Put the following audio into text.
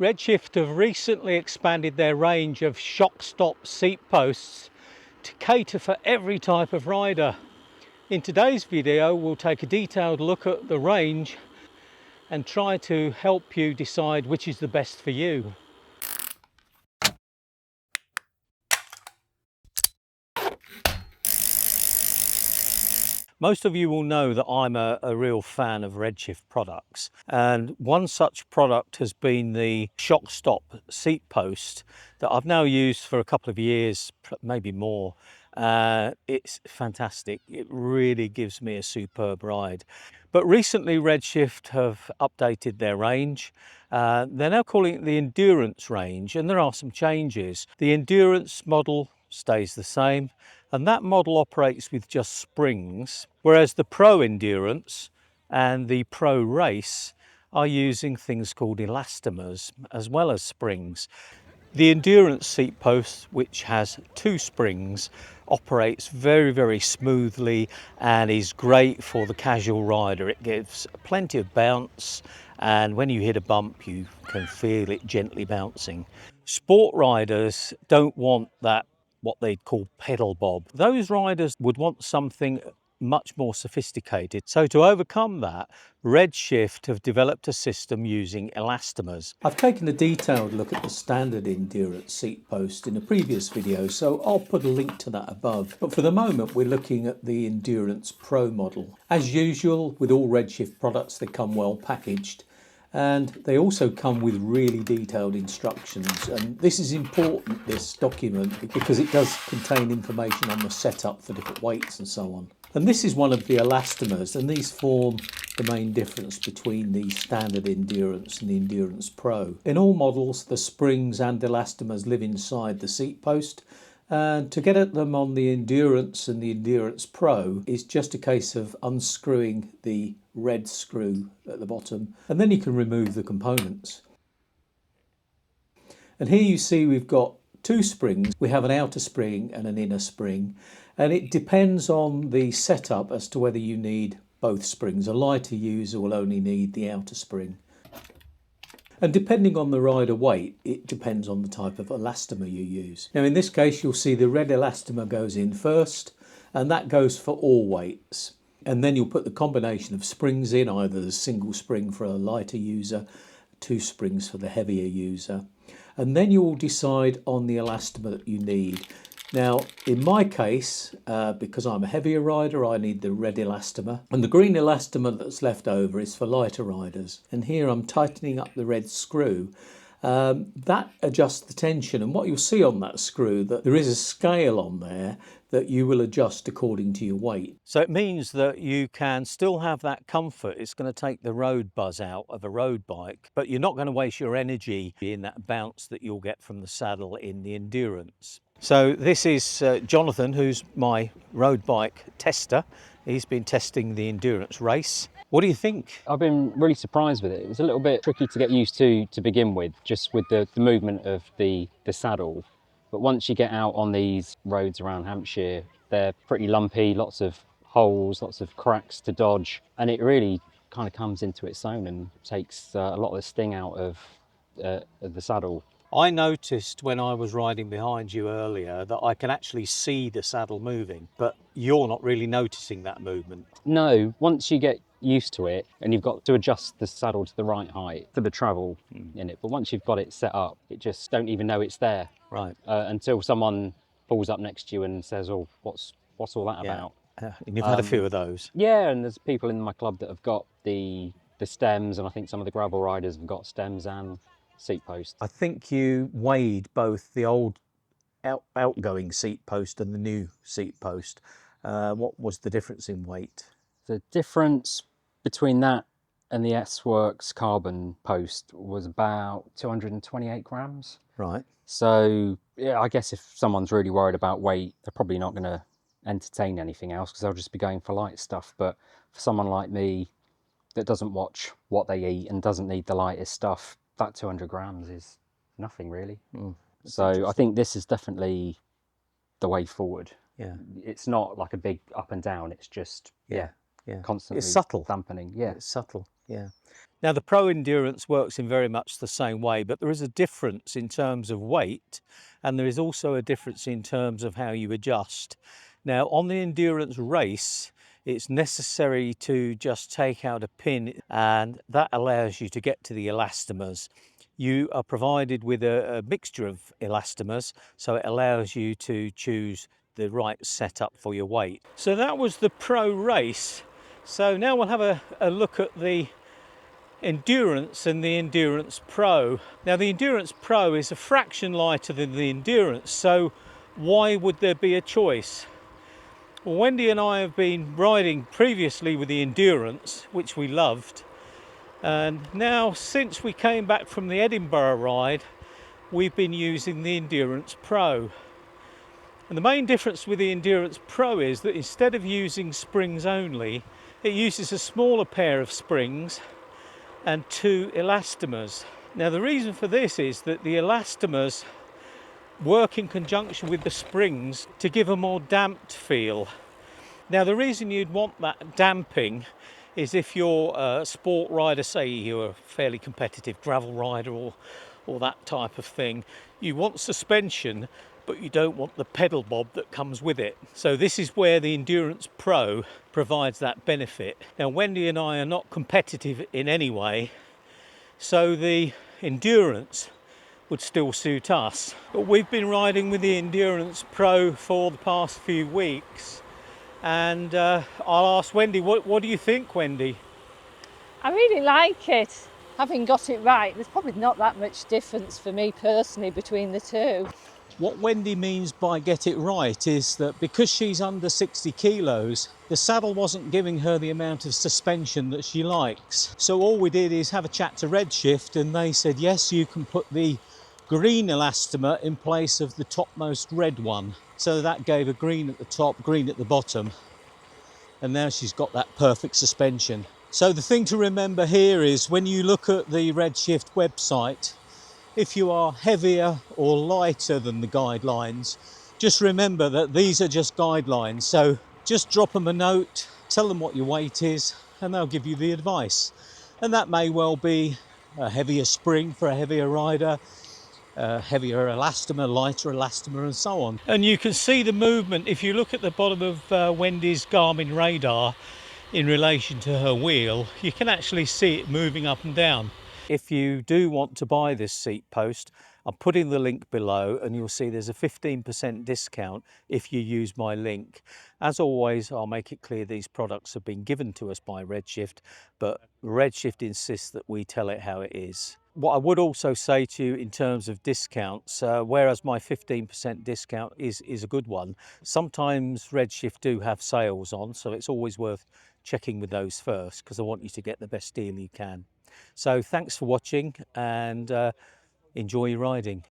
Redshift have recently expanded their range of Shockstop Seatposts to cater for every type of rider. In today's video, we'll take a detailed look at the range and try to help you decide which is the best for you. Most of you will know that I'm a real fan of Redshift products, and one such product has been the Shockstop Seatpost that I've now used for a couple of years, maybe more. It's fantastic. It really gives me a superb ride. But recently Redshift have updated their range. They're now calling it the Endurance range, and there are some changes. The Endurance model stays the same, and that model operates with just springs, whereas the Pro Endurance and the Pro Race are using things called elastomers as well as springs. The Endurance seat post, which has 2 springs, operates very, very smoothly and is great for the casual rider. It gives plenty of bounce, and when you hit a bump you can feel it gently bouncing. Sport riders don't want that, what they'd call pedal bob. Those riders would want something much more sophisticated. So to overcome that, Redshift have developed a system using elastomers. I've taken a detailed look at the standard Endurance seat post in a previous video, so I'll put a link to that above. But for the moment, we're looking at the Endurance Pro model. As usual, with all Redshift products, they come well packaged. And they also come with really detailed instructions, and this is important, this document, because it does contain information on the setup for different weights and so on. And this is one of the elastomers, and these form the main difference between the standard Endurance and the Endurance Pro. In all models, the springs and elastomers live inside the seat post, and to get at them on the Endurance and the Endurance Pro is just a case of unscrewing the red screw at the bottom, and then you can remove the components. And here you see we've got 2 springs. We have an outer spring and an inner spring, and it depends on the setup as to whether you need both springs. A lighter user will only need the outer spring. And depending on the rider weight, it depends on the type of elastomer you use. Now in this case, you'll see the red elastomer goes in first, and that goes for all weights. And then you'll put the combination of springs in, either the single spring for a lighter user, 2 springs for the heavier user. And then you will decide on the elastomer that you need. Now, in my case, because I'm a heavier rider, I need the red elastomer, and the green elastomer that's left over is for lighter riders. And here I'm tightening up the red screw. That adjusts the tension, and what you'll see on that screw, that there is a scale on there that you will adjust according to your weight. So it means that you can still have that comfort. It's going to take the road buzz out of a road bike, but you're not going to waste your energy in that bounce that you'll get from the saddle in the Endurance. So this is Jonathan, who's my road bike tester. He's been testing the Endurance race. What do you think? I've been really surprised with it. It was a little bit tricky to get used to begin with, just with the movement of the saddle. But once you get out on these roads around Hampshire, they're pretty lumpy, lots of holes, lots of cracks to dodge. And it really kind of comes into its own and takes a lot of the sting out of the saddle. I noticed when I was riding behind you earlier that I can actually see the saddle moving, but you're not really noticing that movement. No, once you get used to it, and you've got to adjust the saddle to the right height for the travel in it, but once you've got it set up, it just don't even know it's there. Right. Until someone pulls up next to you and says, "Oh, what's all that about?" And you've had a few of those. Yeah, and there's people in my club that have got the stems, and I think some of the gravel riders have got stems and seat posts. I think you weighed both the old outgoing seat post and the new seat post. What was the difference in weight? The difference between that and the S-Works carbon post was about 228 grams. Right. So yeah, I guess if someone's really worried about weight, they're probably not going to entertain anything else because they'll just be going for light stuff. But for someone like me that doesn't watch what they eat and doesn't need the lightest stuff, that 200 grams is nothing really. So I think this is definitely the way forward. Yeah. It's not like a big up and down. It's just, yeah. Constantly It's subtle. dampening. Yeah. It's subtle. Yeah. Now the Pro Endurance works in very much the same way, but there is a difference in terms of weight, and there is also a difference in terms of how you adjust. Now on the Endurance Race, it's necessary to just take out a pin, and that allows you to get to the elastomers. You are provided with a mixture of elastomers, so it allows you to choose the right setup for your weight. So that was the Pro Race. So now we'll have a look at the Endurance and the Endurance Pro. Now the Endurance Pro is a fraction lighter than the Endurance, so why would there be a choice? Well, Wendy and I have been riding previously with the Endurance, which we loved, and now since we came back from the Edinburgh ride, we've been using the Endurance Pro. And the main difference with the Endurance Pro is that instead of using springs only, it uses a smaller pair of springs and 2 elastomers. Now the reason for this is that the elastomers work in conjunction with the springs to give a more damped feel. Now the reason you'd want that damping is if you're a sport rider, say you're a fairly competitive gravel rider or that type of thing, you want suspension, but you don't want the pedal bob that comes with it. So this is where the Endurance Pro provides that benefit. Now Wendy and I are not competitive in any way, so the Endurance would still suit us. But we've been riding with the Endurance Pro for the past few weeks, and I'll ask Wendy, what do you think, Wendy? I really like it. Having got it right, there's probably not that much difference for me personally between the two. What Wendy means by get it right is that because she's under 60 kilos, the saddle wasn't giving her the amount of suspension that she likes. So all we did is have a chat to Redshift, and they said, yes, you can put the green elastomer in place of the topmost red one. So that gave a green at the top, green at the bottom. And now she's got that perfect suspension. So the thing to remember here is when you look at the Redshift website, if you are heavier or lighter than the guidelines, just remember that these are just guidelines. So just drop them a note, tell them what your weight is, and they'll give you the advice. And that may well be a heavier spring for a heavier rider, heavier elastomer, lighter elastomer, and so on. And you can see the movement if you look at the bottom of Wendy's Garmin radar in relation to her wheel. You can actually see it moving up and down. If you do want to buy this seat post, I'm putting the link below, and you'll see there's a 15% discount if you use my link. As always, I'll make it clear these products have been given to us by Redshift, but Redshift insists that we tell it how it is. What I would also say to you in terms of discounts, whereas my 15% discount is a good one, sometimes Redshift do have sales on, so it's always worth checking with those first, because I want you to get the best deal you can. So thanks for watching, and enjoy your riding.